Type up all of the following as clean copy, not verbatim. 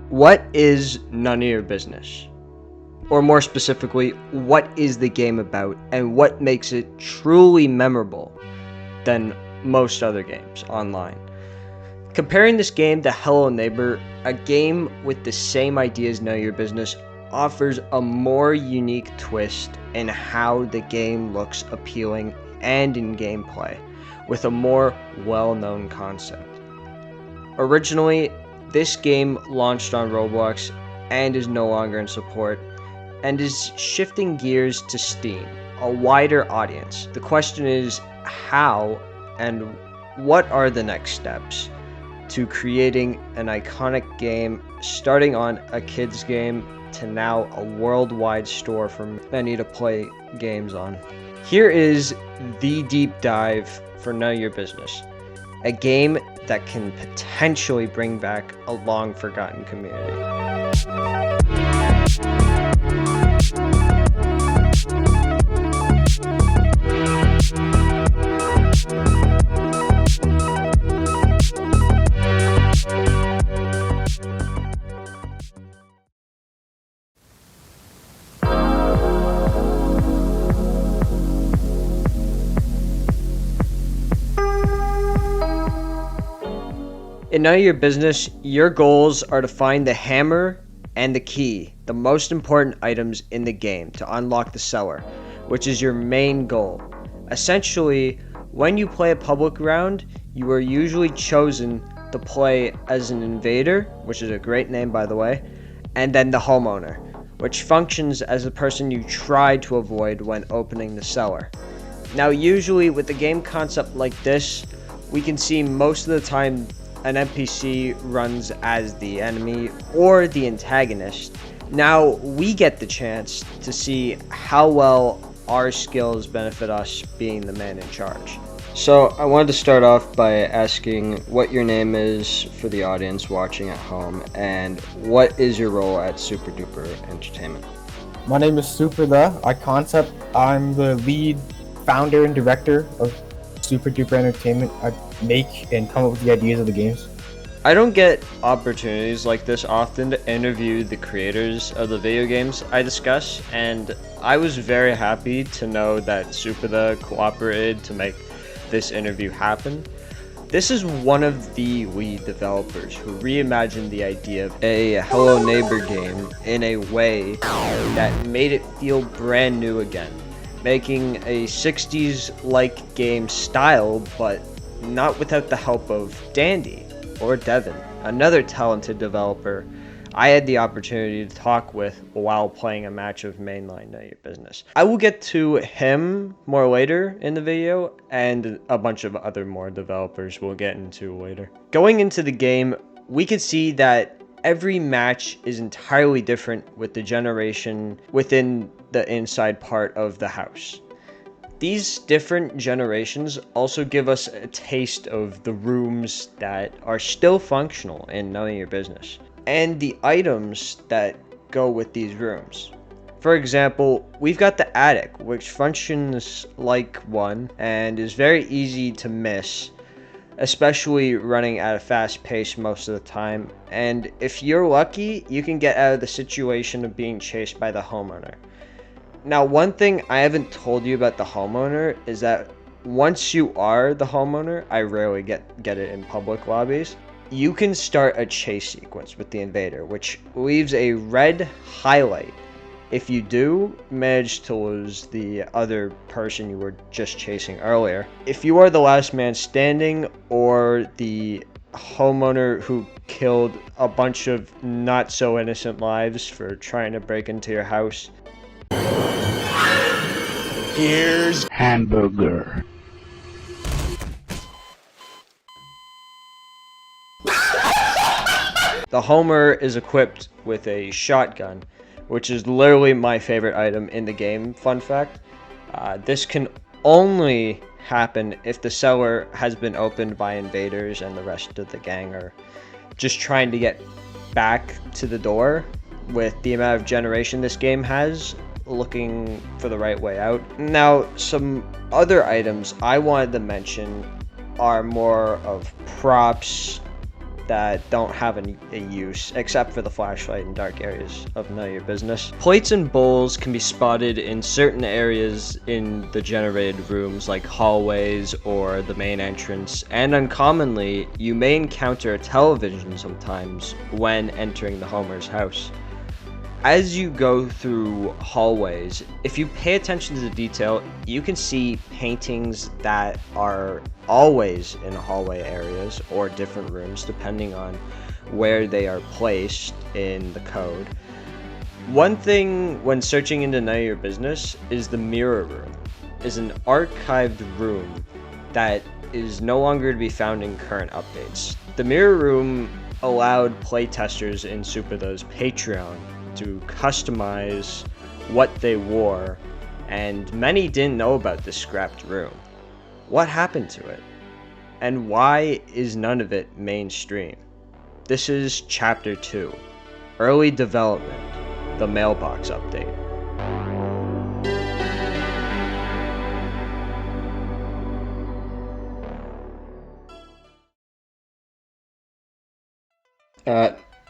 What is none of your business? Or more specifically, what is the game about and what makes it truly memorable than most other games online? Comparing this game to Hello Neighbor, a game with the same idea as Know Your Business offers a more unique twist in how the game looks appealing and in gameplay, with a more well-known concept. Originally, this game launched on Roblox and is no longer in support, and is shifting gears to Steam, a wider audience. The question is, how and what are the next steps to creating an iconic game, starting on a kid's game to now a worldwide store for many to play games on. Here is the deep dive for Know Your Business, a game that can potentially bring back a long forgotten community. In Know Your Business, your goals are to find the hammer and the key, the most important items in the game, to unlock the cellar, which is your main goal. Essentially, when you play a public round, you are usually chosen to play as an invader, which is a great name by the way, and then the homeowner, which functions as the person you try to avoid when opening the cellar. Now usually with a game concept like this, we can see most of the time an NPC runs as the enemy or the antagonist. Now we get the chance to see how well our skills benefit us being the man in charge. So I wanted to start off by asking what your name is for the audience watching at home, and what is your role at Superthe Entertainment? My name is Superthe. I'm the lead founder and director of Superthe Entertainment. I make and come up with the ideas of the games. I don't get opportunities like this often to interview the creators of the video games I discuss, and I was very happy to know that Superthe cooperated to make this interview happen. This is one of the lead developers who reimagined the idea of a Hello Neighbor game in a way that made it feel brand new again, making a 60s-like game style, but not without the help of Dandy or Devin, another talented developer I had the opportunity to talk with while playing a match of Mainline NOYB. I will get to him more later in the video, and a bunch of other more developers we'll get into later. Going into the game, we could see that every match is entirely different with the generation within the inside part of the house. These different generations also give us a taste of the rooms that are still functional in Know Your Business, and the items that go with these rooms. For example, we've got the attic, which functions like one and is very easy to miss, especially running at a fast pace most of the time, and if you're lucky, you can get out of the situation of being chased by the homeowner. Now, one thing I haven't told you about the homeowner is that once you are the homeowner, I rarely get it in public lobbies, you can start a chase sequence with the invader, which leaves a red highlight if you do manage to lose the other person you were just chasing earlier. If you are the last man standing or the homeowner who killed a bunch of not so innocent lives for trying to break into your house, here's hamburger. The Homer is equipped with a shotgun, which is literally my favorite item in the game, fun fact. This can only happen if the cellar has been opened by invaders and the rest of the gang are just trying to get back to the door. With the amount of generation this game has, looking for the right way out. Now, some other items I wanted to mention are more of props that don't have a use except for the flashlight in dark areas of Know Your Business. Plates and bowls can be spotted in certain areas in the generated rooms like hallways or the main entrance, and uncommonly, you may encounter a television sometimes when entering the Homer's house. As you go through hallways, if you pay attention to the detail, you can see paintings that are always in hallway areas or different rooms depending on where they are placed in the code. One thing when searching into Know Your Business is the mirror room. Is an archived room that is no longer to be found in current updates. The mirror room allowed playtesters in Superthe's Patreon to customize what they wore, and many didn't know about this scrapped room. What happened to it? And why is none of it mainstream? This is Chapter 2, Early Development, the Mailbox Update.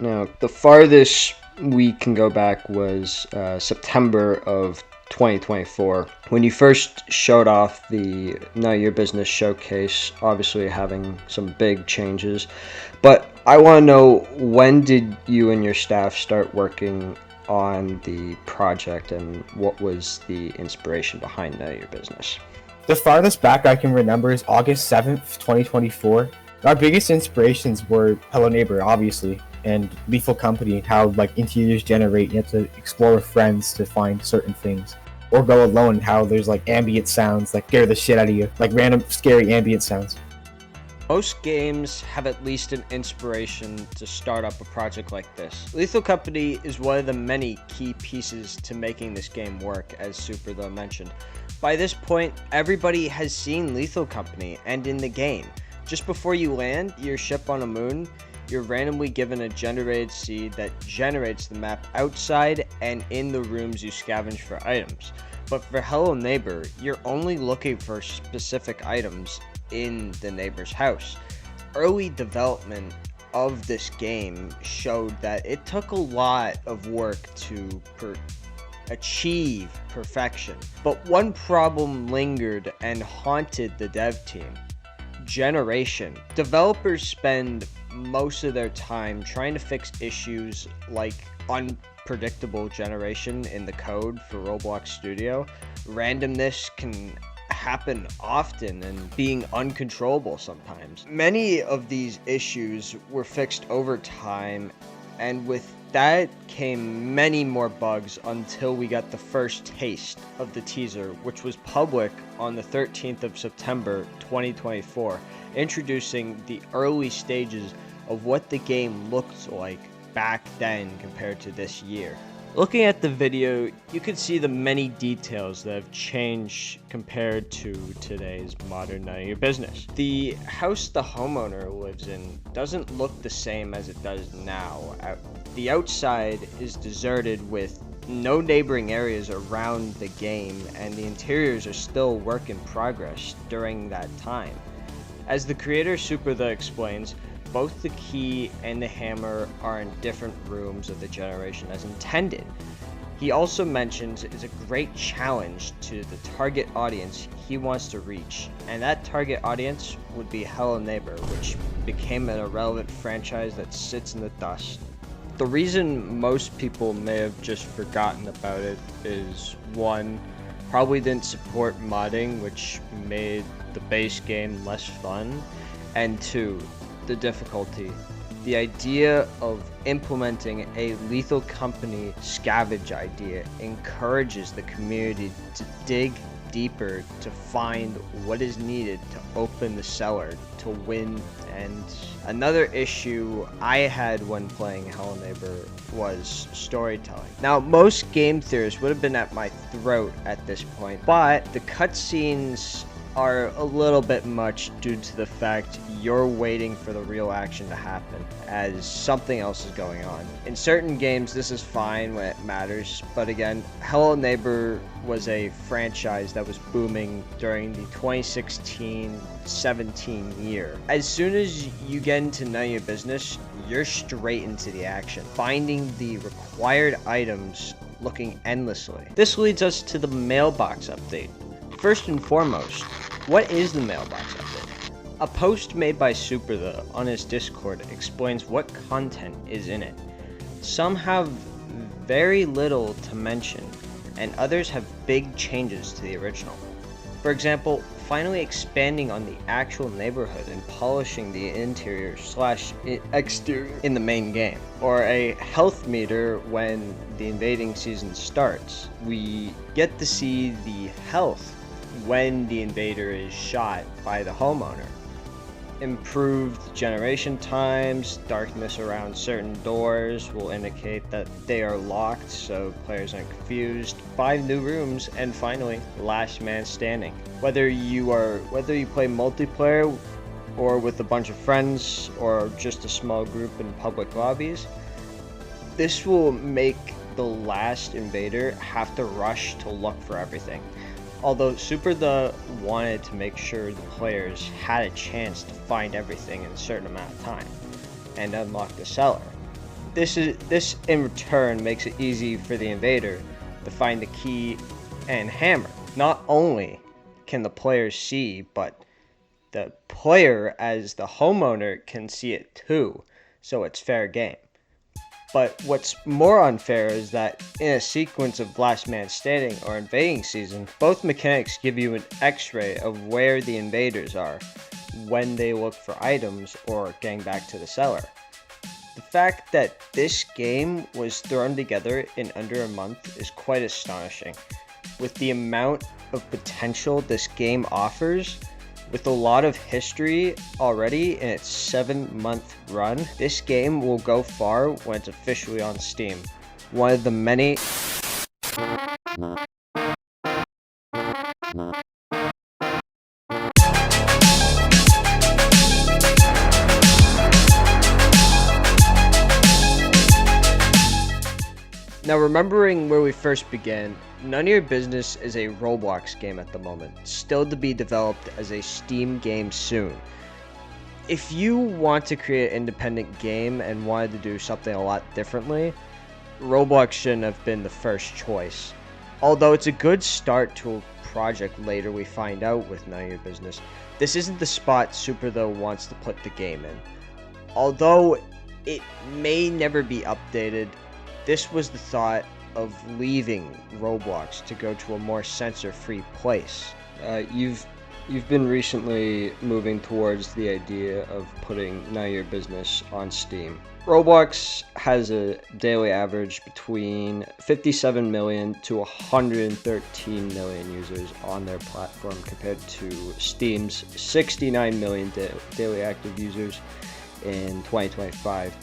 Now, the farthest we can go back was September of 2024, when you first showed off the Know Your Business showcase, obviously having some big changes. But I want to know, when did you and your staff start working on the project, and what was the inspiration behind Know Your Business? The farthest back I can remember is August 7th, 2024. Our biggest inspirations were Hello Neighbor, obviously, and Lethal Company, how like interiors generate, you have to explore with friends to find certain things. Or go alone, how there's like ambient sounds that scare the shit out of you, like random scary ambient sounds. Most games have at least an inspiration to start up a project like this. Lethal Company is one of the many key pieces to making this game work, as Superthe mentioned. By this point, everybody has seen Lethal Company, and in the game, just before you land your ship on a moon, you're randomly given a generated seed that generates the map outside and in the rooms you scavenge for items. But for Hello Neighbor, you're only looking for specific items in the neighbor's house. Early development of this game showed that it took a lot of work to achieve perfection. But one problem lingered and haunted the dev team: generation. Developers spend most of their time trying to fix issues like unpredictable generation in the code for Roblox Studio. Randomness can happen often and being uncontrollable sometimes. Many of these issues were fixed over time, and with that came many more bugs until we got the first taste of the teaser, which was public on the 13th of September 2024, introducing the early stages of what the game looked like back then compared to this year. Looking at the video, you can see the many details that have changed compared to today's modern Know Your Business. The house the homeowner lives in doesn't look the same as it does now. The outside is deserted with no neighboring areas around the game, and the interiors are still work in progress during that time. As the creator Superthe explains, both the key and the hammer are in different rooms of the generation as intended. He also mentions it's a great challenge to the target audience he wants to reach, and that target audience would be Hello Neighbor, which became an irrelevant franchise that sits in the dust. The reason most people may have just forgotten about it is, one, probably didn't support modding, which made the base game less fun, and two, the difficulty. The idea of implementing a Lethal Company scavenge idea encourages the community to dig deeper to find what is needed to open the cellar to win. And another issue I had when playing Hello Neighbor was storytelling. Now, most game theorists would have been at my throat at this point, but the cutscenes are a little bit much due to the fact you're waiting for the real action to happen as something else is going on. In certain games this is fine when it matters, but again, Hello Neighbor was a franchise that was booming during the 2016-17 year. As soon as you get into None of Your Business, you're straight into the action, finding the required items looking endlessly. This leads us to the Mailbox update. First and foremost, what is the Mailbox update? A post made by Superthe on his Discord explains what content is in it. Some have very little to mention, and others have big changes to the original. For example, finally expanding on the actual neighborhood and polishing the interior / exterior in the main game, or a health meter when the invading season starts. We get to see the health when the invader is shot by the homeowner. Improved generation times, darkness around certain doors will indicate that they are locked so players aren't confused, 5 new rooms, and finally, last man standing. Whether you play multiplayer or with a bunch of friends or just a small group in public lobbies, this will make the last invader have to rush to look for everything. Although Superthe wanted to make sure the players had a chance to find everything in a certain amount of time and unlock the cellar. This in return makes it easy for the invader to find the key and hammer. Not only can the players see, but the player as the homeowner can see it too, so it's fair game. But what's more unfair is that in a sequence of last man standing or invading season, both mechanics give you an x-ray of where the invaders are when they look for items or getting back to the cellar. The fact that this game was thrown together in under a month is quite astonishing. With the amount of potential this game offers, with a lot of history already in its 7-month run, this game will go far when it's officially on Steam. One of the many Now, remembering where we first began, None of Your Business is a Roblox game at the moment, still to be developed as a Steam game soon. If you want to create an independent game and wanted to do something a lot differently, Roblox shouldn't have been the first choice. Although it's a good start to a project later we find out with None of Your Business, this isn't the spot Superthe wants to put the game in. Although it may never be updated, this was the thought of leaving Roblox to go to a more censor-free place. You've been recently moving towards the idea of putting None of Your Business on Steam. Roblox has a daily average between 57 million to 113 million users on their platform compared to Steam's 69 million daily active users in 2025.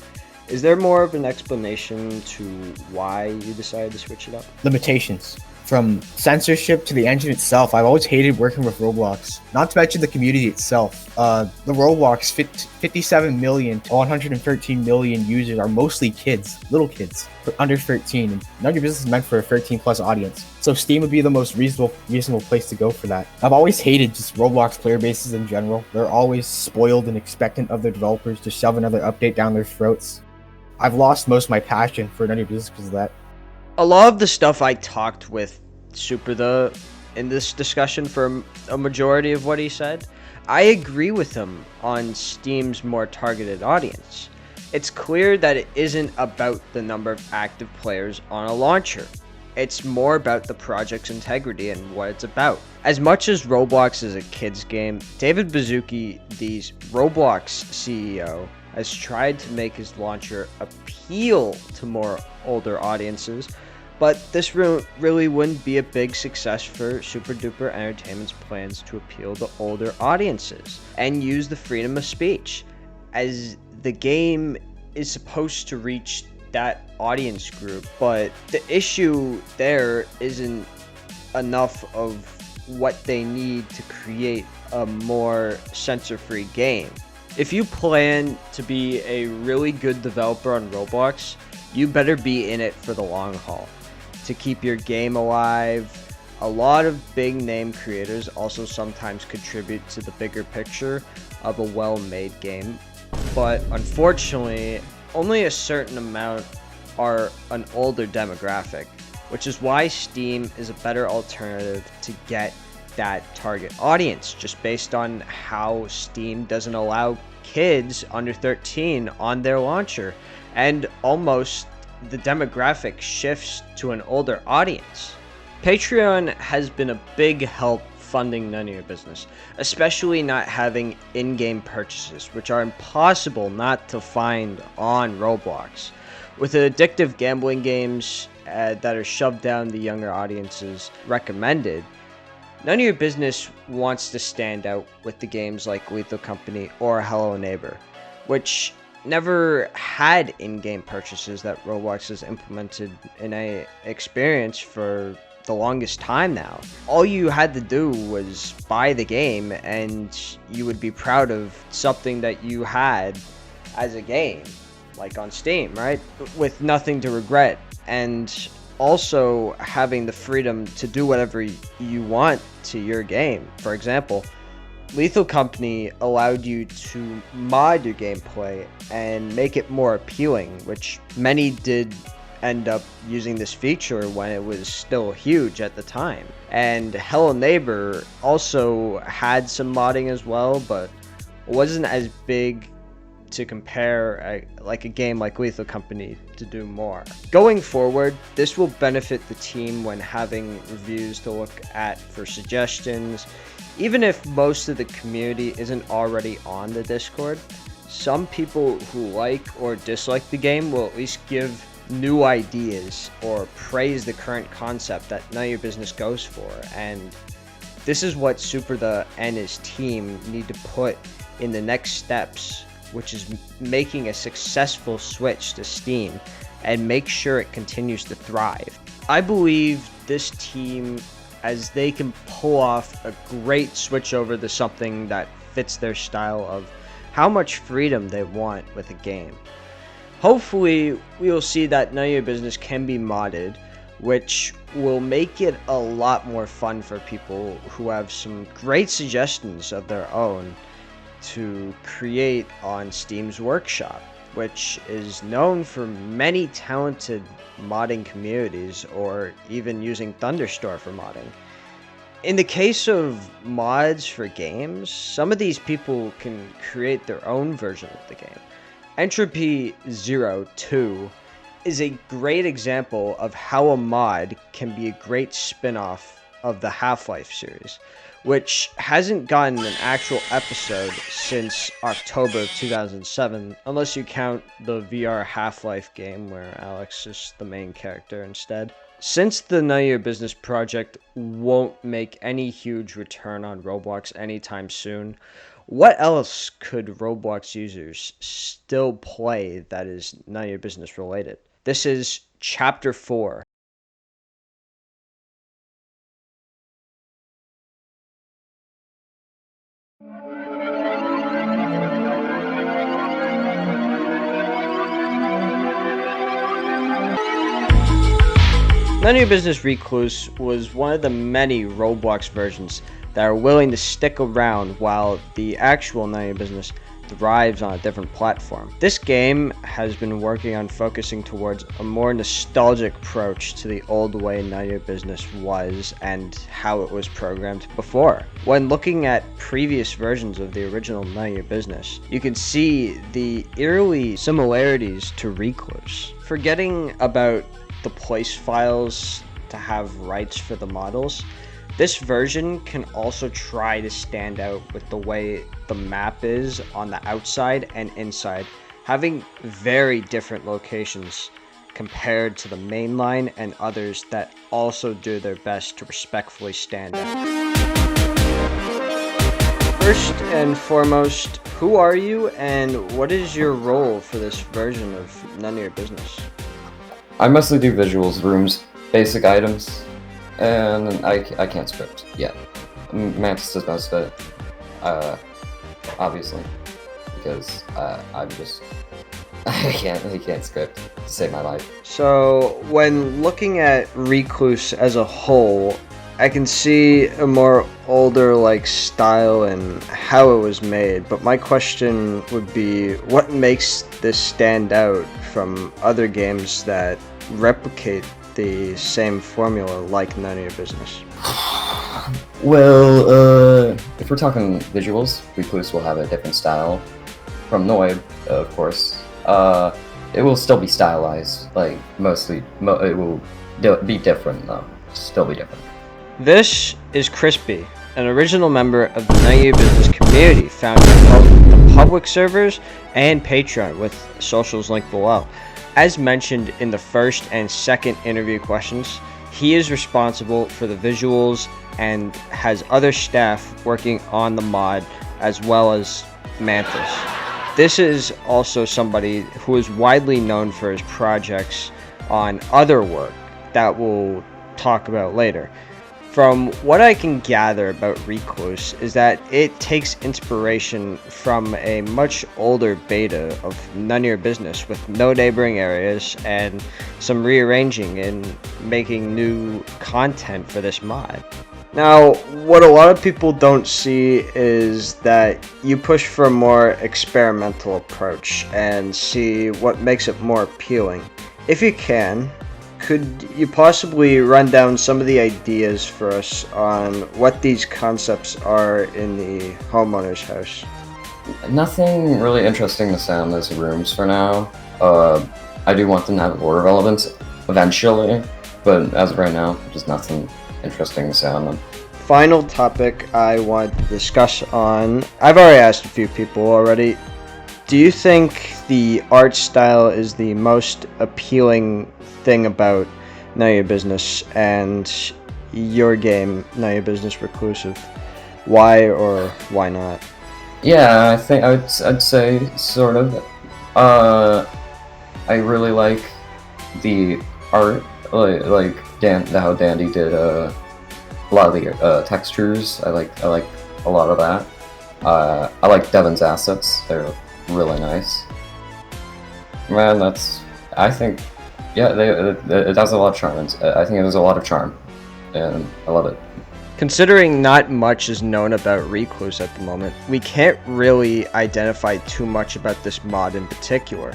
Is there more of an explanation to why you decided to switch it up? Limitations. From censorship to the engine itself, I've always hated working with Roblox. Not to mention the community itself. The Roblox 57 million to 113 million users are mostly kids, little kids, under 13. And None of Your Business is meant for a 13 plus audience. So Steam would be the most reasonable place to go for that. I've always hated just Roblox player bases in general. They're always spoiled and expectant of their developers to shove another update down their throats. I've lost most of my passion for None of Your Business because of that. A lot of the stuff I talked with Superthe in this discussion for a majority of what he said, I agree with him on Steam's more targeted audience. It's clear that it isn't about the number of active players on a launcher. It's more about the project's integrity and what it's about. As much as Roblox is a kid's game, David Baszucki, the Roblox CEO, has tried to make his launcher appeal to more older audiences, but this really wouldn't be a big success for Super Duper Entertainment's plans to appeal to older audiences and use the freedom of speech, as the game is supposed to reach that audience group. But the issue there isn't enough of what they need to create a more censor-free game. If you plan to be a really good developer on Roblox, you better be in it for the long haul to keep your game alive. A lot of big name creators also sometimes contribute to the bigger picture of a well-made game, but unfortunately, only a certain amount are an older demographic, which is why Steam is a better alternative to get that target audience, just based on how Steam doesn't allow kids under 13 on their launcher, and almost the demographic shifts to an older audience. Patreon has been a big help funding None of Your Business, especially not having in-game purchases, which are impossible not to find on Roblox. With addictive gambling games that are shoved down the younger audience's recommended, None of Your Business wants to stand out with the games like Lethal Company or Hello Neighbor, which never had in-game purchases that Roblox has implemented in a experience for the longest time now. All you had to do was buy the game and you would be proud of something that you had as a game, like on Steam, right? With nothing to regret, and also having the freedom to do whatever you want to your game. For example, Lethal Company allowed you to mod your gameplay and make it more appealing, which many did end up using this feature when it was still huge at the time. And Hello Neighbor also had some modding as well, but wasn't as big to compare like a game like Lethal Company to do more. Going forward, this will benefit the team when having reviews to look at for suggestions. Even if most of the community isn't already on the Discord, some people who like or dislike the game will at least give new ideas or praise the current concept that None of Your Business goes for, and this is what Superthe and his team need to put in the next steps, which is making a successful switch to Steam and make sure it continues to thrive. I believe this team, as they can pull off a great switch over to something that fits their style of how much freedom they want with a game. Hopefully, we will see that None of Your Business can be modded, which will make it a lot more fun for people who have some great suggestions of their own to create on Steam's Workshop, which is known for many talented modding communities, or even using Thunderstore for modding. In the case of mods for games, some of these people can create their own version of the game. Entropy02 is a great example of how a mod can be a great spin-off of the Half-Life series, which hasn't gotten an actual episode since October of 2007, unless you count the VR Half-Life game where Alex is the main character instead. Since the None of Your Business project won't make any huge return on Roblox anytime soon, what else could Roblox users still play that is None of Your Business related? This is Chapter 4. None of Your Business Recluse was one of the many Roblox versions that are willing to stick around while the actual None of Your Business thrives on a different platform. This game has been working on focusing towards a more nostalgic approach to the old way None of Your Business was and how it was programmed before. When looking at previous versions of the original None of Your Business, you can see the eerie similarities to Recluse. Forgetting about the place files to have rights for the models, this version can also try to stand out with the way the map is on the outside and inside, having very different locations compared to the mainline and others that also do their best to respectfully stand out. First and foremost, who are you and what is your role for this version of None of Your Business? I mostly do visuals, rooms, basic items. and I can't script yet. Mantis does most of it, obviously, because I'm just I can't script to save my life. So when looking at Recluse as a whole, I can see a more older like style and how it was made, but my question would be, what makes this stand out from other games that replicate the same formula like None of Your Business? Well, if we're talking visuals, Recluse will have a different style from NOYB, of course. It will still be stylized, like mostly. It will be different though. Still be different. This is Krispy, an original member of the None of Your Business community found in both the public servers and Patreon, with socials linked below. As mentioned in the first and second interview questions, he is responsible for the visuals and has other staff working on the mod as well as Mantis. This is also somebody who is widely known for his projects on other work that we'll talk about later. From what I can gather about Recluse is that it takes inspiration from a much older beta of None of Your Business with no neighboring areas and some rearranging and making new content for this mod. Now, what a lot of people don't see is that you push for a more experimental approach and see what makes it more appealing. If you can, could you possibly run down some of the ideas for us on what these concepts are in the homeowner's house? Nothing really interesting to say on those rooms for now. I do want them to have lore relevance eventually, but as of right now, just nothing interesting to say on them. Final topic I want to discuss on, I've already asked a few people already. Do you think the art style is the most appealing thing about None of Your Business and your game, None of Your Business Reclusive? Why or why not? Yeah, I think I'd say sort of. I really like the art, like how Dandy did a lot of the textures. I like a lot of that. I like Devin's assets. They're really nice. Man, I think, yeah, it has a lot of charm. I think it has a lot of charm, and I love it. Considering not much is known about Recluse at the moment, we can't really identify too much about this mod in particular.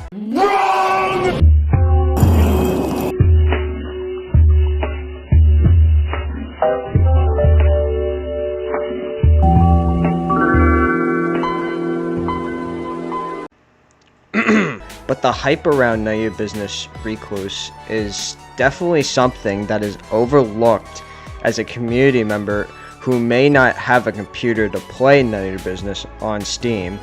But the hype around None of Your Business Recluse is definitely something that is overlooked as a community member who may not have a computer to play None of Your Business on Steam,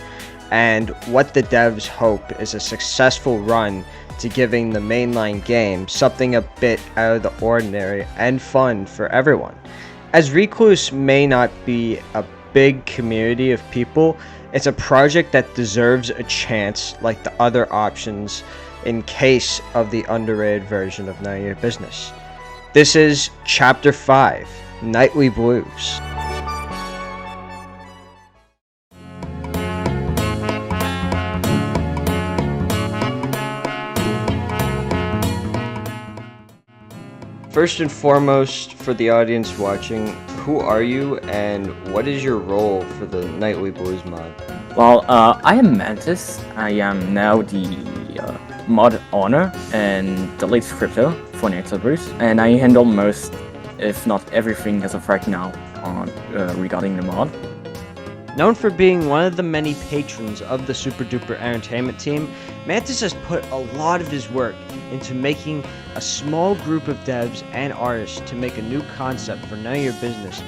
and what the devs hope is a successful run to giving the mainline game something a bit out of the ordinary and fun for everyone. As Recluse may not be a big community of people, it's a project that deserves a chance like the other options in case of the underrated version of None of Your Business. This is Chapter 5, Nightly Blues. First and foremost, for the audience watching, who are you and what is your role for the Nightly Blues mod? Well, I am Mantis. I am now the mod owner and the lead scripter for Nightly Blues, and I handle most, if not everything as of right now, on regarding the mod. Known for being one of the many patrons of the Super Duper Entertainment team, Mantis has put a lot of his work into making a small group of devs and artists to make a new concept for None of Your Business,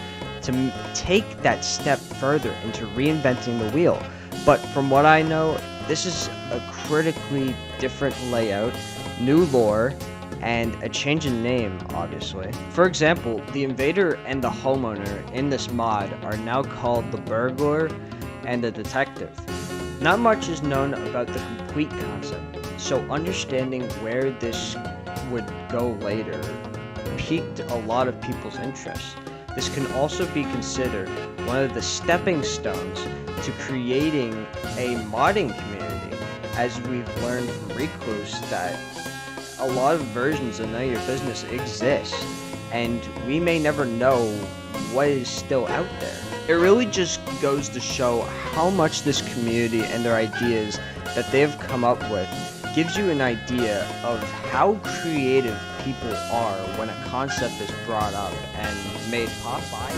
to take that step further into reinventing the wheel. But from what I know, this is a critically different layout, new lore, and a change in name, obviously. For example, the Invader and the Homeowner in this mod are now called the Burglar and the Detective. Not much is known about the complete concept, so understanding where this would go later piqued a lot of people's interest. This can also be considered one of the stepping stones to creating a modding community, as we've learned from Recluse that a lot of versions of Know Your Business exist, and we may never know what is still out there. It really just goes to show how much this community and their ideas that they've come up with gives you an idea of how creative people are when a concept is brought up and made pop by.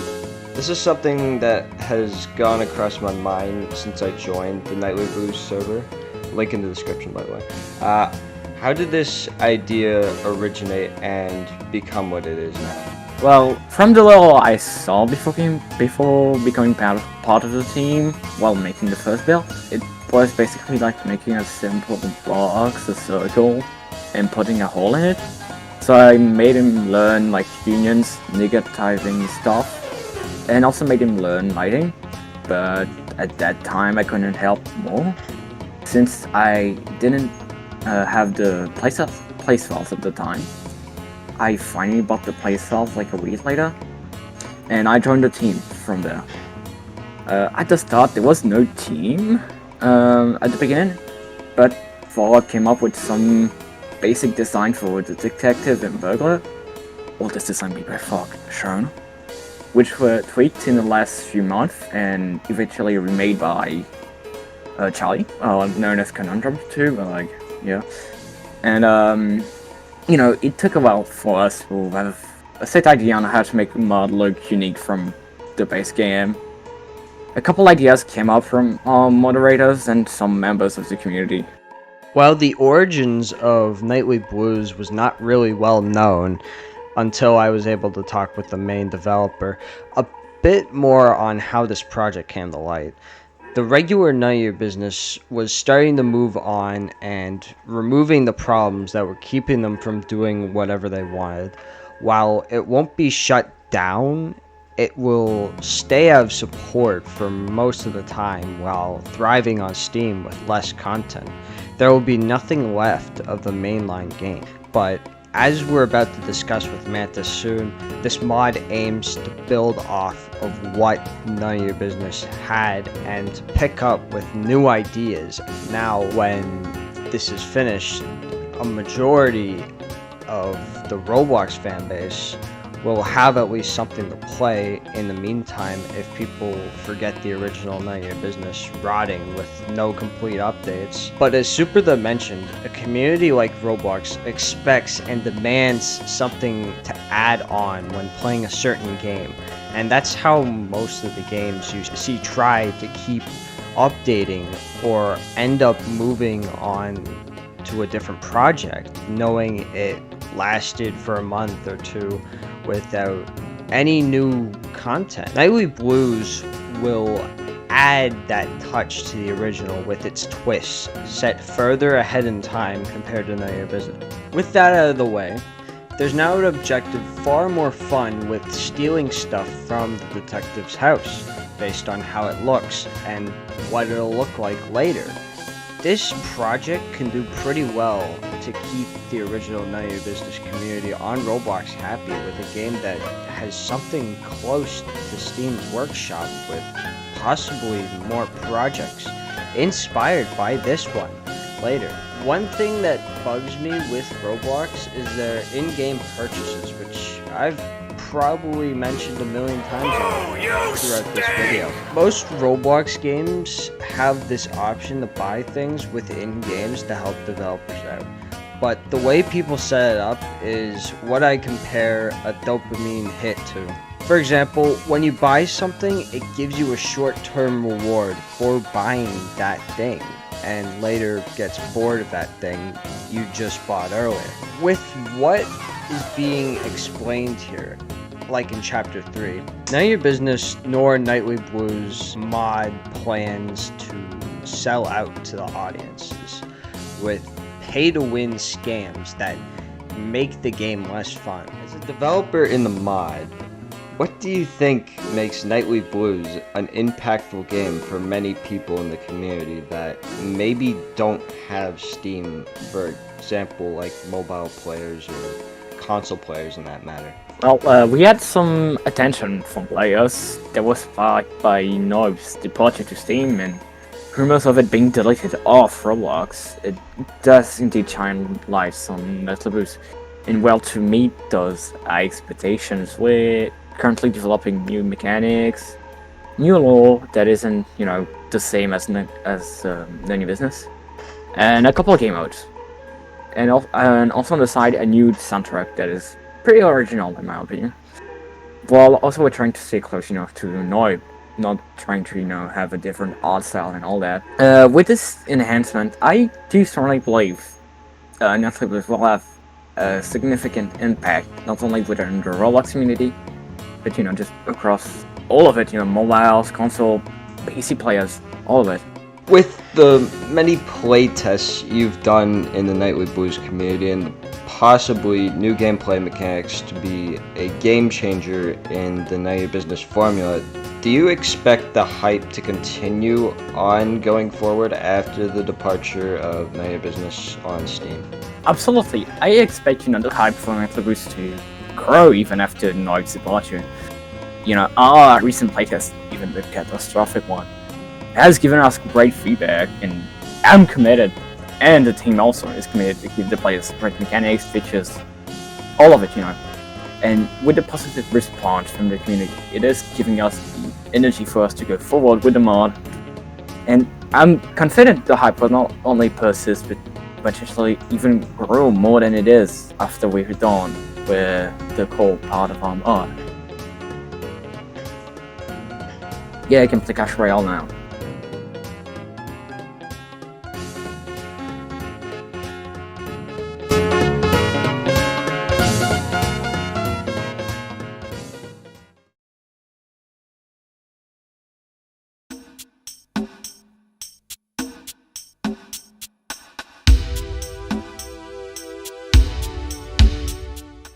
This is something that has gone across my mind since I joined the Nightly Blues server. Link in the description, by the way. How did this idea originate and become what it is now? Well, from the little I saw before becoming part of the team while making the first build, it was basically like making a simple box, a circle, and putting a hole in it. So I made him learn like unions, negativing stuff, and also made him learn lighting. But at that time I couldn't help more, since I didn't have the place files at the time. I finally bought the place files like a week later, and I joined the team from there. At the start there was no team at the beginning, but Fallout came up with some basic design for the detective and burglar. All this design be by Fog shown, which were tweaked in the last few months and eventually remade by Charlie, known as Conundrum too, but like, yeah. And you know, it took a while for us to have a set idea on how to make a mod look unique from the base game. A couple ideas came up from moderators and some members of the community. While the origins of Nightly Blues was not really well known until I was able to talk with the main developer a bit more on how this project came to light. The regular Know Your Business was starting to move on and removing the problems that were keeping them from doing whatever they wanted. While it won't be shut down, it will stay out of support for most of the time while thriving on Steam with less content. There will be nothing left of the mainline game, but as we're about to discuss with Mantis soon, this mod aims to build off of what None of Your Business had and to pick up with new ideas. Now, when this is finished, a majority of the Roblox fanbase will have at least something to play in the meantime if people forget the original None of Your Business rotting with no complete updates. But as Superthe mentioned, a community like Roblox expects and demands something to add on when playing a certain game, and that's how most of the games you see try to keep updating or end up moving on to a different project, knowing it lasted for a month or two without any new content. Nightly Blues will add that touch to the original with its twists, set further ahead in time compared to None of Your Business. With that out of the way, there's now an objective far more fun with stealing stuff from the detective's house, based on how it looks and what it'll look like later. This project can do pretty well to keep the original None of Your Business community on Roblox happy with a game that has something close to Steam's workshop with possibly more projects inspired by this one later. One thing that bugs me with Roblox is their in-game purchases, which I've probably mentioned a million times throughout this video. Most Roblox games have this option to buy things within games to help developers out. But the way people set it up is what I compare a dopamine hit to. For example, when you buy something, it gives you a short-term reward for buying that thing, and later gets bored of that thing you just bought earlier. With what is being explained here, like in Chapter 3, None of Your Business nor Nightly Blues mod plans to sell out to the audiences with pay-to-win scams that make the game less fun. As a developer in the mod, what do you think makes Nightly Blues an impactful game for many people in the community that maybe don't have Steam, for example, like mobile players or console players in that matter? Well, we had some attention from players that was sparked by NOYB's departure to Steam and rumors of it being deleted off Roblox. It does indeed shine lights on Metal Boost. And well, to meet those expectations, we're currently developing new mechanics, new lore that isn't, the same as the new business, and a couple of game modes. And also on the side, a new soundtrack that is pretty original in my opinion. While also we're trying to stay close, to NOYB, not trying to, have a different art style and all that. With this enhancement, I do strongly believe Netflix will have a significant impact, not only within the Roblox community, but, just across all of it, mobiles, console, PC players, all of it. With the many playtests you've done in the Nightly Blues community and possibly new gameplay mechanics to be a game changer in the Know Your Business formula, do you expect the hype to continue on going forward after the departure of Know Your Business on Steam? Absolutely. I expect, the hype for Nightly Blues to grow even after NOYB's departure. Our recent playtest, even the catastrophic one, has given us great feedback, and I'm committed, and the team also is committed to give the players great mechanics, features, all of it, And with the positive response from the community, it is giving us the energy for us to go forward with the mod. And I'm confident the hype will not only persist, but potentially even grow more than it is after we're done with the core part of our mod. Yeah, I can play Clash Royale now.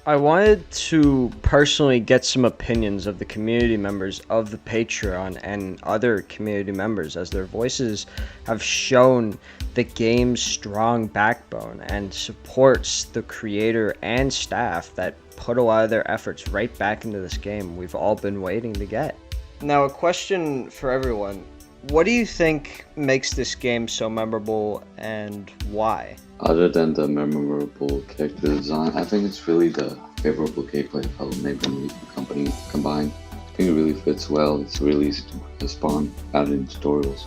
I wanted to personally get some opinions of the community members of the Patreon and other community members, as their voices have shown the game's strong backbone and supports the creator and staff that put a lot of their efforts right back into this game we've all been waiting to get. Now, a question for everyone. What do you think makes this game so memorable and why? Other than the memorable character design, I think it's really the favorable gameplay of how NOYB and the company combined. I think it really fits well. It's really easy to respond out in tutorials.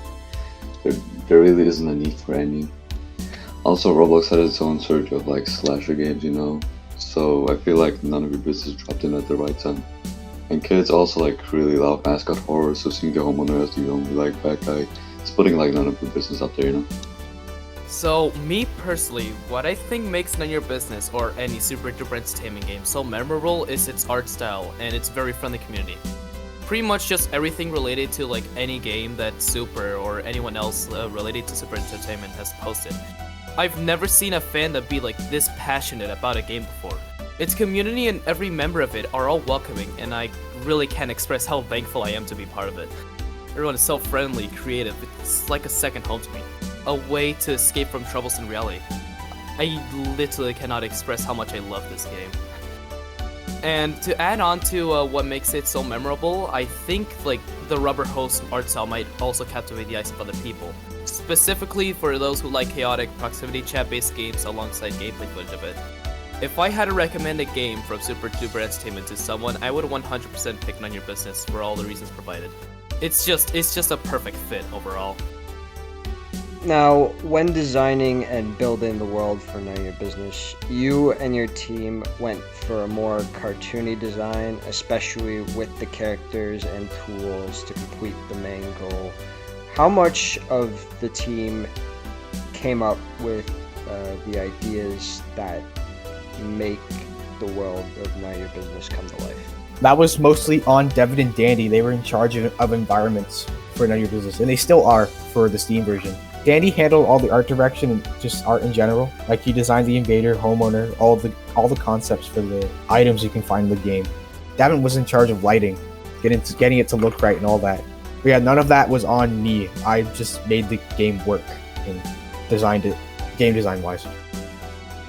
There really isn't a need for any. Also, Roblox had its own surge of slasher games, so I feel like none of your business dropped in at the right time. And kids also really love mascot horror, so seeing the homeowner as the only bad guy is putting none of your business up there, So, me personally, what I think makes None Your Business or any super duper entertainment game so memorable is its art style and its very friendly community. Pretty much just everything related to any game that Super or anyone else related to Super Entertainment has posted. I've never seen a fandom be this passionate about a game before. Its community and every member of it are all welcoming, and I really can't express how thankful I am to be part of it. Everyone is so friendly, creative, it's like a second home to me. A way to escape from troubles in reality. I literally cannot express how much I love this game. And to add on to what makes it so memorable, I think the rubber hose art style might also captivate the eyes of other people. Specifically for those who like chaotic proximity chat based games alongside gameplay footage of it. If I had to recommend a game from Super Duper Entertainment to someone, I would 100% pick None Your Business for all the reasons provided. It's just a perfect fit overall. Now, when designing and building the world for Know Your Business, you and your team went for a more cartoony design, especially with the characters and tools to complete the main goal. How much of the team came up with the ideas that make the world of Know Your Business come to life? That was mostly on Devin and Dandy. They were in charge of environments for Know Your Business, and they still are for the Steam version. Dandy handled all the art direction and just art in general. He designed the invader, homeowner, all the concepts for the items you can find in the game. Devin was in charge of lighting, getting it to look right and all that. But yeah, none of that was on me. I just made the game work and designed it game design wise.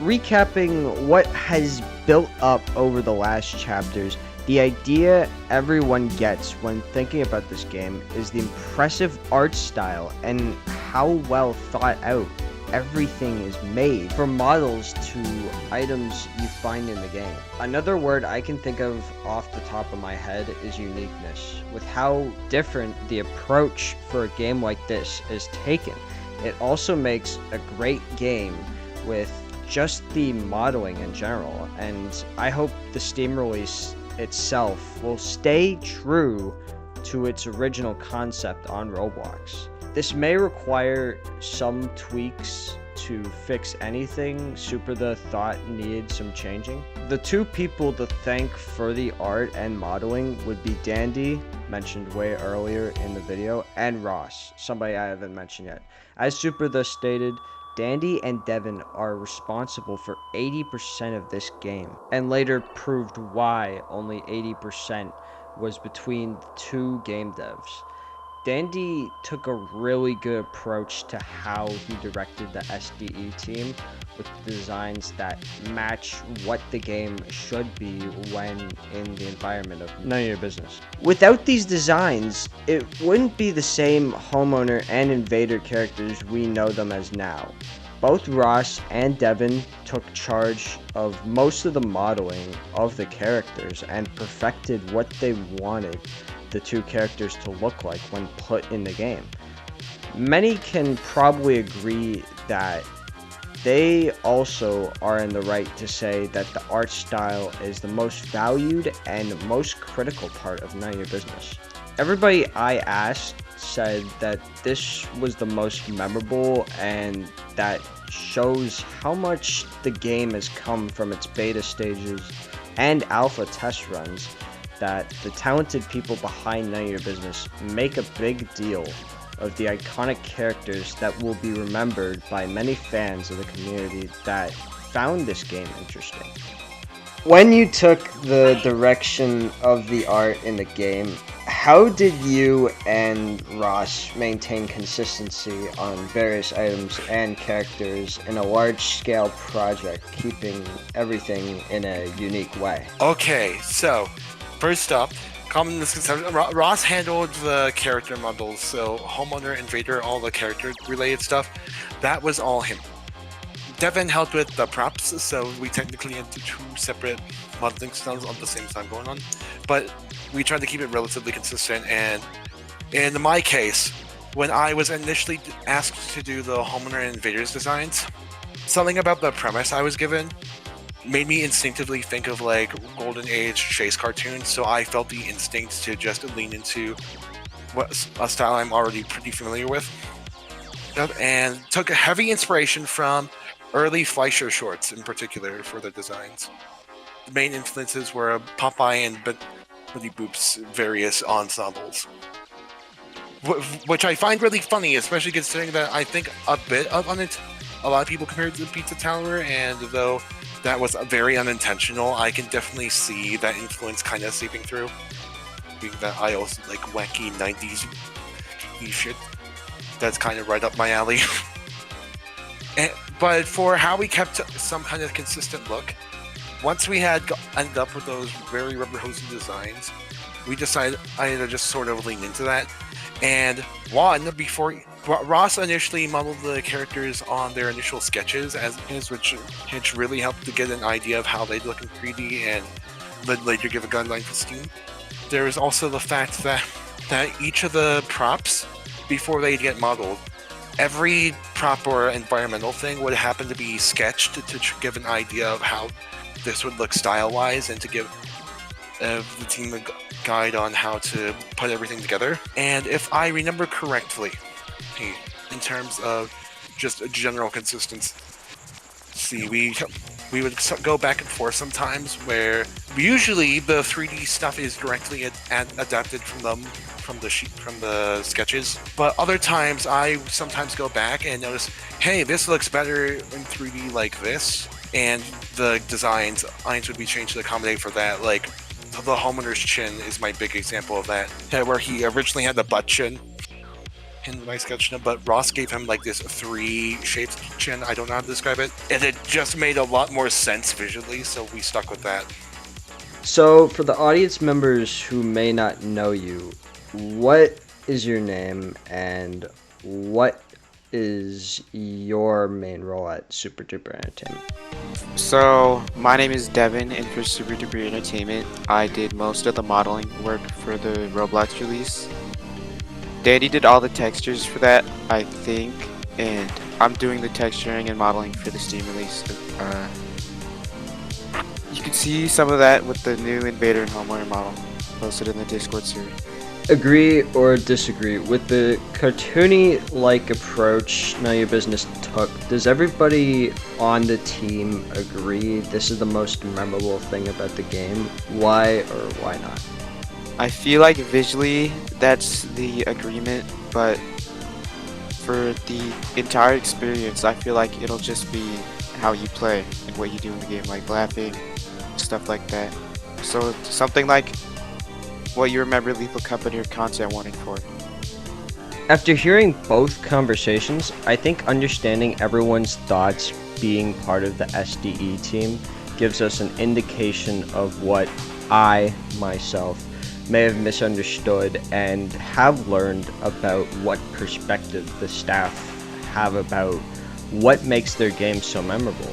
Recapping what has built up over the last chapters, the idea everyone gets when thinking about this game is the impressive art style and how well thought out everything is made, from models to items you find in the game. Another word I can think of off the top of my head is uniqueness. With how different the approach for a game like this is taken, it also makes a great game with just the modeling in general, and I hope the Steam release itself will stay true to its original concept on Roblox. This may require some tweaks to fix anything Superthe thought needed some changing. The two people to thank for the art and modeling would be Dandy, mentioned way earlier in the video, and Ross, somebody I haven't mentioned yet. As Superthe stated, Dandy and Devin are responsible for 80% of this game, and later proved why only 80% was between the two game devs. Dandy took a really good approach to how he directed the SDE team with designs that match what the game should be when in the environment of None of Your Business. Without these designs, it wouldn't be the same Homeowner and Invader characters we know them as now. Both Ross and Devin took charge of most of the modeling of the characters and perfected what they wanted the two characters to look like when put in the game. Many can probably agree that they also are in the right to say that the art style is the most valued and most critical part of None of Your Business. Everybody I asked said that this was the most memorable, and that shows how much the game has come from its beta stages and alpha test runs, that the talented people behind None of Your Business make a big deal of the iconic characters that will be remembered by many fans of the community that found this game interesting. When you took the direction of the art in the game, how did you and Ross maintain consistency on various items and characters in a large-scale project, keeping everything in a unique way? Okay, so first up, common misconception. Ross handled the character models, so Homeowner, Invader, all the character-related stuff. That was all him. Devin helped with the props, so we technically had two separate modeling styles at the same time going on. But we tried to keep it relatively consistent, and in my case, when I was initially asked to do the Homeowner and Invaders designs, something about the premise I was given made me instinctively think of like Golden Age chase cartoons, so I felt the instinct to just lean into a style I'm already pretty familiar with, and took a heavy inspiration from early Fleischer shorts in particular for the designs. The main influences were Popeye and Betty Boop's various ensembles, which I find really funny, especially considering that I think a bit of a lot of people compared to the Pizza Tower, and though that was very unintentional, I can definitely see that influence kind of seeping through. Being that I also like wacky 90s shit. That's kind of right up my alley. But for how we kept some kind of consistent look, once we had ended up with those very rubber-hosed designs, we decided to just sort of lean into that. And Ross initially modeled the characters on their initial sketches, which really helped to get an idea of how they'd look in 3D and later give a guideline for Steam. There is also the fact that each of the props, before they get modeled, every prop or environmental thing would happen to be sketched to give an idea of how this would look style-wise, and to give the team a guide on how to put everything together. And if I remember correctly, in terms of just a general consistency, we would go back and forth sometimes, where usually the 3D stuff is directly adapted from the sketches, but other times I sometimes go back and notice, hey, this looks better in 3D like this, and the designs would be changed to accommodate for that. Like the Homeowner's chin is my big example of that, where he originally had the butt chin, in my sketch note, but Ross gave him like this 3-shaped chin. I don't know how to describe it. And it just made a lot more sense visually, so we stuck with that. So, for the audience members who may not know you, what is your name and what is your main role at Superthe Entertainment? So, my name is Devin, and for Superthe Entertainment, I did most of the modeling work for the Roblox release. Dandy did all the textures for that, I think, and I'm doing the texturing and modeling for the Steam release. You can see some of that with the new Invader and Homeowner model posted in the Discord server. Agree or disagree with the cartoony-like approach Know Your Business took? Does everybody on the team agree this is the most memorable thing about the game? Why or why not? I feel like visually that's the agreement, but for the entire experience, I feel like it'll just be how you play and what you do in the game, like laughing, stuff like that. So something like what you remember Lethal Company or content warning for. After hearing both conversations, I think understanding everyone's thoughts being part of the SDE team gives us an indication of what I, myself, may have misunderstood and have learned about what perspective the staff have about what makes their game so memorable.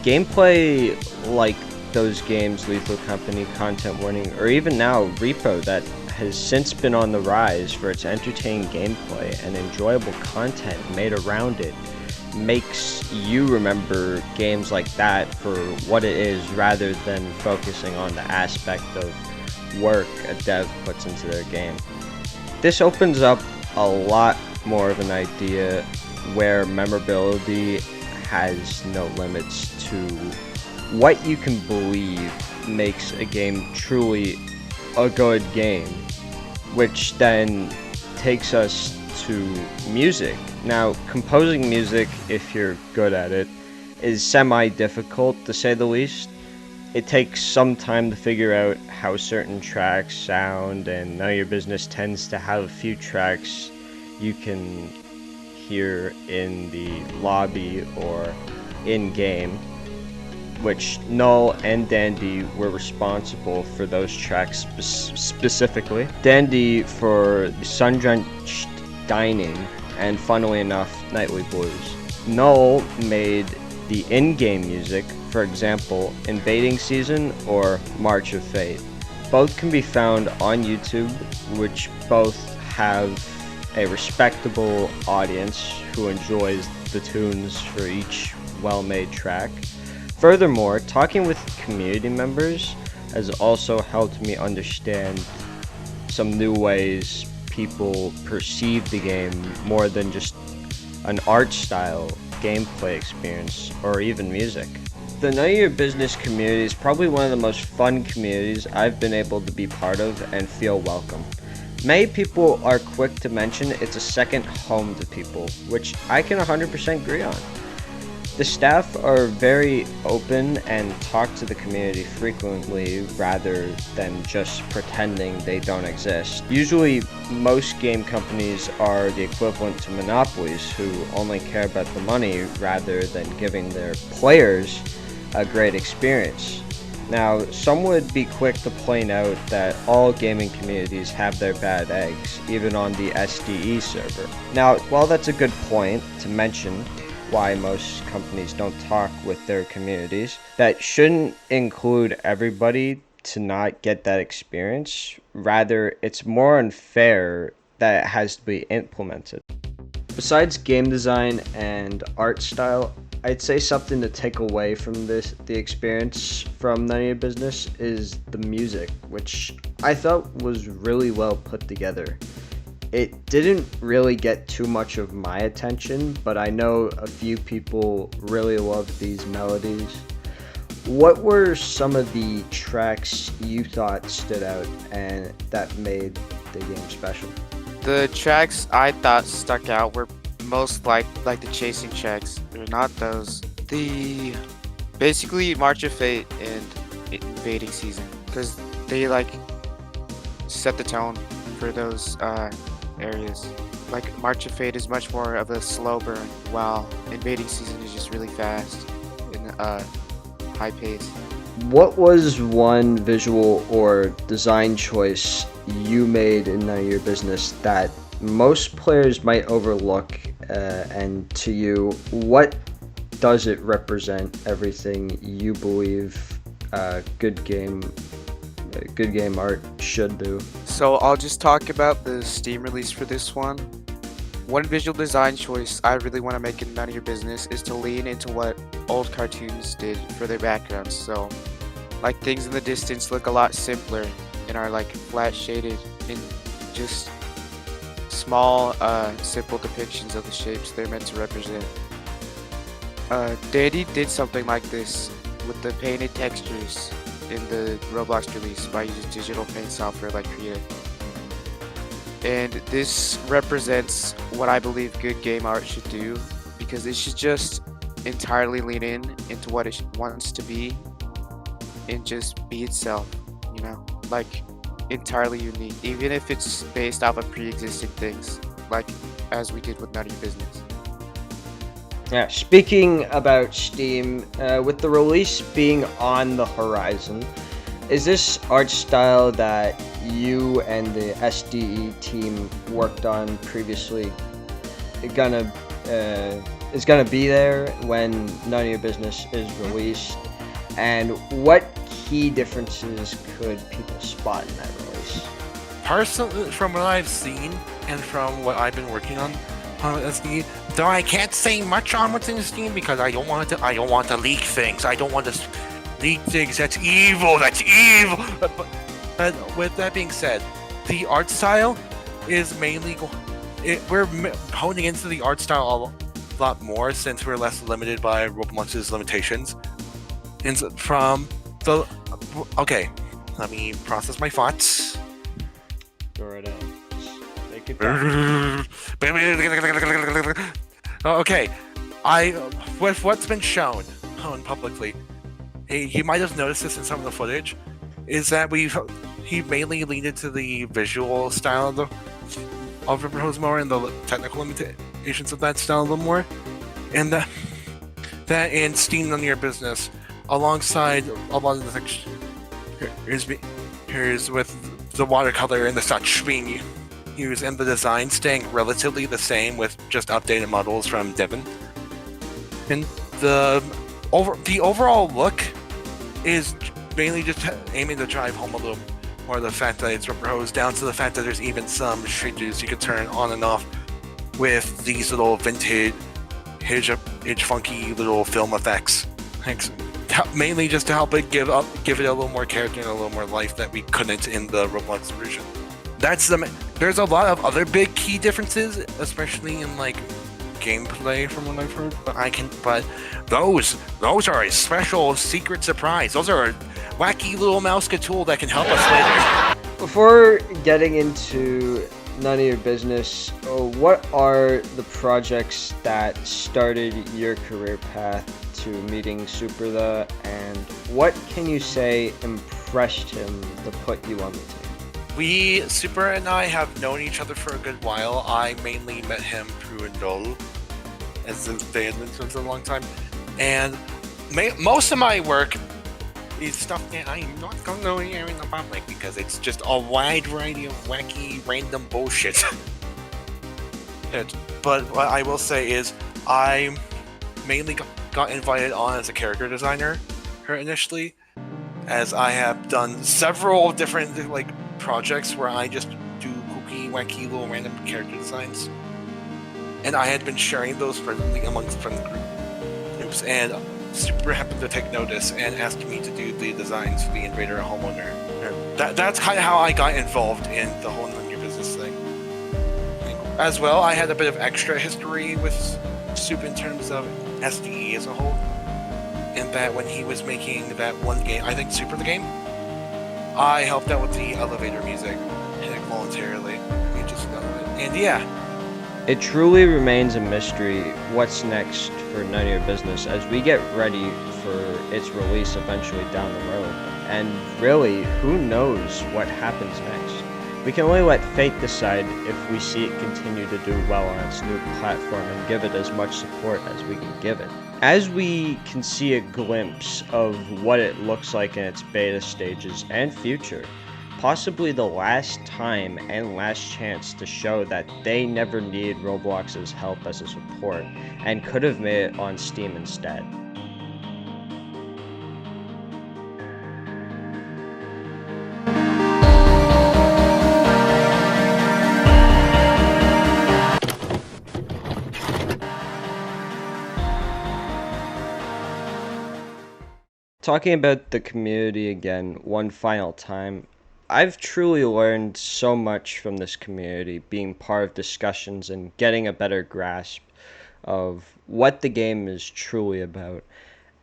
Gameplay like those games, Lethal Company, Content Warning, or even now Repo, that has since been on the rise for its entertaining gameplay and enjoyable content made around it, makes you remember games like that for what it is rather than focusing on the aspect of work a dev puts into their game. This opens up a lot more of an idea where memorability has no limits to what you can believe makes a game truly a good game, which then takes us to music. Now, composing music, if you're good at it, is semi-difficult to say the least. It takes some time to figure out how certain tracks sound, and Know Your Business tends to have a few tracks you can hear in the lobby or in-game, which Null and Dandy were responsible for those tracks specifically. Dandy for Sun-Drenched Dining, and funnily enough, Nightly Blues. Null made the in-game music, for example, Invading Season or March of Fate. Both can be found on YouTube, which both have a respectable audience who enjoys the tunes for each well-made track. Furthermore, talking with community members has also helped me understand some new ways people perceive the game more than just an art style, gameplay experience, or even music. The Know Your Business community is probably one of the most fun communities I've been able to be part of and feel welcome. Many people are quick to mention it's a second home to people, which I can 100% agree on. The staff are very open and talk to the community frequently rather than just pretending they don't exist. Usually, most game companies are the equivalent to monopolies who only care about the money rather than giving their players a great experience. Now, some would be quick to point out that all gaming communities have their bad eggs, even on the SDE server. Now, while that's a good point to mention, why most companies don't talk with their communities, that shouldn't include everybody to not get that experience. Rather, it's more unfair that it has to be implemented. Besides game design and art style, I'd say something to take away from the experience from None of Your Business is the music, which I thought was really well put together. It didn't really get too much of my attention, but I know a few people really loved these melodies. What were some of the tracks you thought stood out and that made the game special? The tracks I thought stuck out were most like the chasing tracks. They're not those. The basically March of Fate and Invading Season, because they like set the tone for those areas. like March of Fate is much more of a slow burn, while Invading Season is just really fast and high pace. What was one visual or design choice you made in None of Your Business that most players might overlook, and to you, what does it represent everything you believe good game art should do? So I'll just talk about the Steam release for this one. One visual design choice I really want to make in None of Your Business is to lean into what old cartoons did for their backgrounds. So, like, things in the distance look a lot simpler and are like flat shaded in just small, simple depictions of the shapes they're meant to represent. Dandy did something like this with the painted textures in the Roblox release by using digital paint software like Krita. And this represents what I believe good game art should do, because it should just entirely lean into what it wants to be and just be itself, you know, like entirely unique, even if it's based off of pre-existing things, like as we did with None of Your Business. Yeah, speaking about Steam, with the release being on the horizon, is this art style that you and the SDE team worked on previously is gonna be there when None of Your Business is released? And what key differences could people spot in that release? Personally, from what I've seen and from what I've been working on SDE, though I can't say much on what's in Steam because I don't want to leak things. I don't want to leak things. That's evil. That's evil. But with that being said, the art style is mainly we're honing into the art style a lot more since we're less limited by Roblox's limitations. And from the let me process my thoughts. Go right ahead. Take it back. Okay, with what's been shown publicly, you might have noticed this in some of the footage, is that he mainly leaned into the visual style of the proposed more and the technical limitations of that style a little more, and that in Steam None of Your Business, alongside a lot of the textures with the watercolor and the such being used and the design staying relatively the same with just updated models from Devin. And the overall look is mainly just aiming to drive home a little more the fact that it's proposed, down to the fact that there's even some shaders you can turn on and off with these little vintage funky little film effects. Mainly just to help it give it a little more character and a little more life that we couldn't in the Roblox version. There's a lot of other big key differences, especially in like gameplay from what I've heard, but those are a special secret surprise. Those are a wacky little mouse tool that can help us later. Before getting into None of Your Business, what are the projects that started your career path to meeting Superthe, and what can you say impressed him to put you on the team? Super and I have known each other for a good while. I mainly met him through Null, as they had been for a long time, and most of my work is stuff that I'm not going to air in the public because it's just a wide variety of wacky, random bullshit. But what I will say is, I mainly got invited on as a character designer initially, as I have done several different projects where I just do kooky, wacky, little random character designs. And I had been sharing those friendly amongst friend groups, and Super happened to take notice and asked me to do the designs for the Invader and Homeowner. That's kind of how I got involved in the whole None of Your Business thing. As well, I had a bit of extra history with Super in terms of SDE as a whole, in that when he was making that one game, I think Superthe game, I helped out with the elevator music voluntarily. You just know it. And yeah. It truly remains a mystery what's next for None of Your Business as we get ready for its release eventually down the road. And really, who knows what happens next? We can only let fate decide if we see it continue to do well on its new platform and give it as much support as we can give it. As we can see a glimpse of what it looks like in its beta stages and future, possibly the last time and last chance to show that they never needed Roblox's help as a support and could have made it on Steam instead. Talking about the community again one final time, I've truly learned so much from this community, being part of discussions and getting a better grasp of what the game is truly about.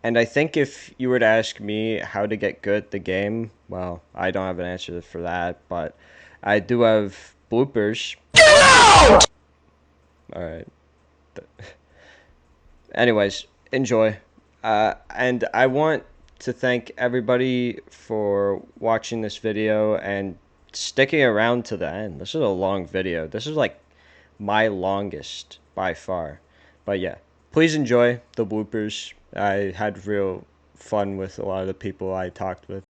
And I think if you were to ask me how to get good at the game, well, I don't have an answer for that, but I do have bloopers. Alright. Anyways, enjoy. And I want to thank everybody for watching this video and sticking around to the end. This is a long video. This is like my longest by far. But yeah, please enjoy the bloopers. I had real fun with a lot of the people I talked with.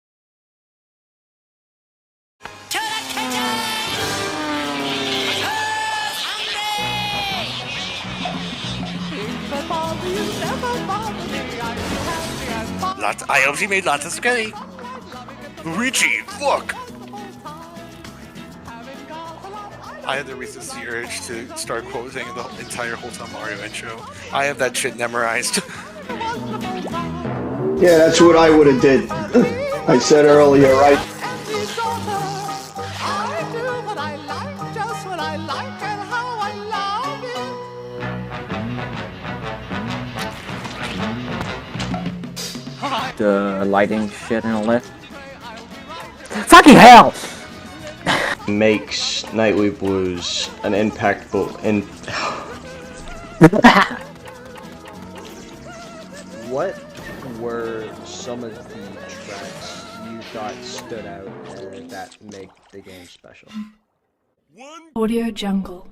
I obviously made lots of spaghetti. Luigi, look! I had to resist the urge to start quoting the entire Hotel Mario intro. I have that shit memorized. Yeah, that's what I would have did. I said earlier, right? The lighting shit and all that. Fucking hell! Makes Nightly Blues an impactful What were some of the tracks you thought stood out and that make the game special? Audio Jungle.